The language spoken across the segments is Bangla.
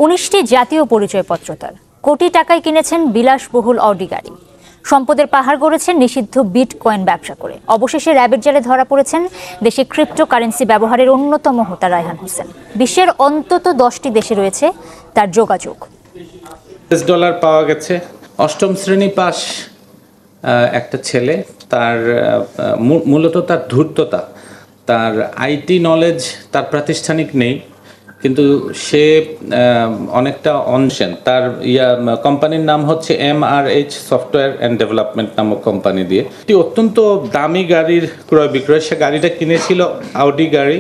19টি জাতীয় পরিচয়পত্র তার। কোটি টাকায় কিনেছেন বিলাসবহুল অডি গাড়ি। সম্পদের পাহাড় গড়েছেন নিষিদ্ধ বিটকয়েন ব্যবসা করে। অবশেষে র্যাবের জালে ধরা পড়েছেন দেশে ক্রিপ্টোকারেন্সি ব্যবহারের অন্যতম হোতা রায়হান হোসেন। বিশ্বের অন্তত 10টি দেশে রয়েছে তার যোগাযোগ। $US পাওয়া গেছে। অষ্টম শ্রেণী পাস একটা ছেলে। তার মূলত তার ধূর্ততা, তার আইটি নলেজ তার প্রাতিষ্ঠানিক নেই, কিন্তু সে অনেকটা অনশেন। তার কোম্পানির নাম হচ্ছে MRH সফটওয়্যার অ্যান্ড ডেভেলপমেন্ট নামক কোম্পানি দিয়ে একটি অত্যন্ত দামি গাড়ির ক্রয় বিক্রয়। সে গাড়িটা কিনেছিল, আউডি গাড়ি,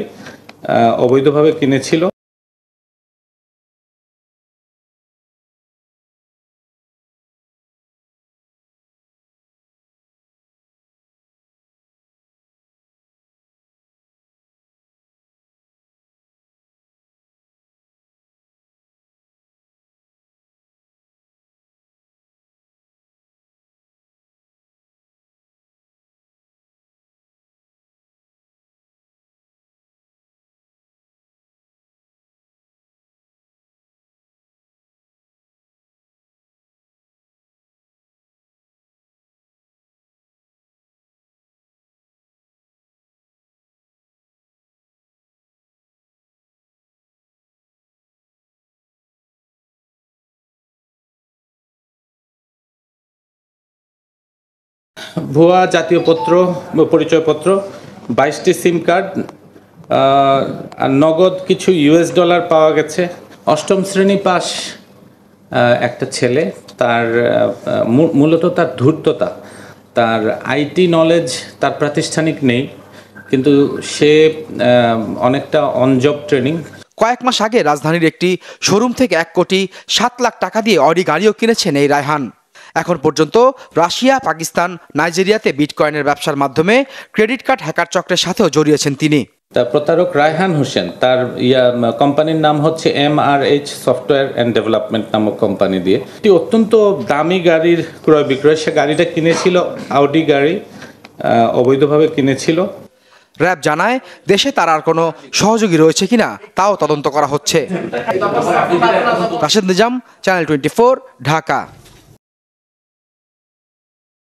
অবৈধভাবে কিনেছিল। ভুয়া জাতীয় পরিচয়পত্র, 22টি সিম কার্ড, আর নগদ কিছু US পাওয়া গেছে। অষ্টম শ্রেণী পাস একটা ছেলে। তার মূলত তার ধূর্ততা, তার আইটি নলেজ তার প্রাতিষ্ঠানিক নেই, কিন্তু সে অনেকটা অন জব ট্রেনিং। কয়েক মাস আগে রাজধানীর একটি শোরুম থেকে 1,07,00,000 টাকা দিয়ে অডি গাড়িও কিনেছেন এই রায়হান। এখন পর্যন্ত রাশিয়া, পাকিস্তান, নাইজেরিয়াতে বিটকয়েনের ব্যবসার মাধ্যমে ক্রেডিট কার্ড হ্যাকার চক্রের সাথেও জড়িয়েছেন তিনি। প্রতারক রায়হান হোসেন, তার কোম্পানির নাম হচ্ছে MRH সফটওয়্যার অ্যান্ড ডেভেলপমেন্ট নামক কোম্পানি দিয়ে একটি অত্যন্ত দামি গাড়ির ক্রয় বিক্রয়। সে গাড়িটা কিনেছিল, আউডি গাড়ি, অবৈধভাবে কিনেছিল। র্যাব জানায় দেশে তার আর কোনো সহযোগী রয়েছে কিনা তাও তদন্ত করা হচ্ছে। রাশেদ নিজাম, চ্যানেল 24, ঢাকা।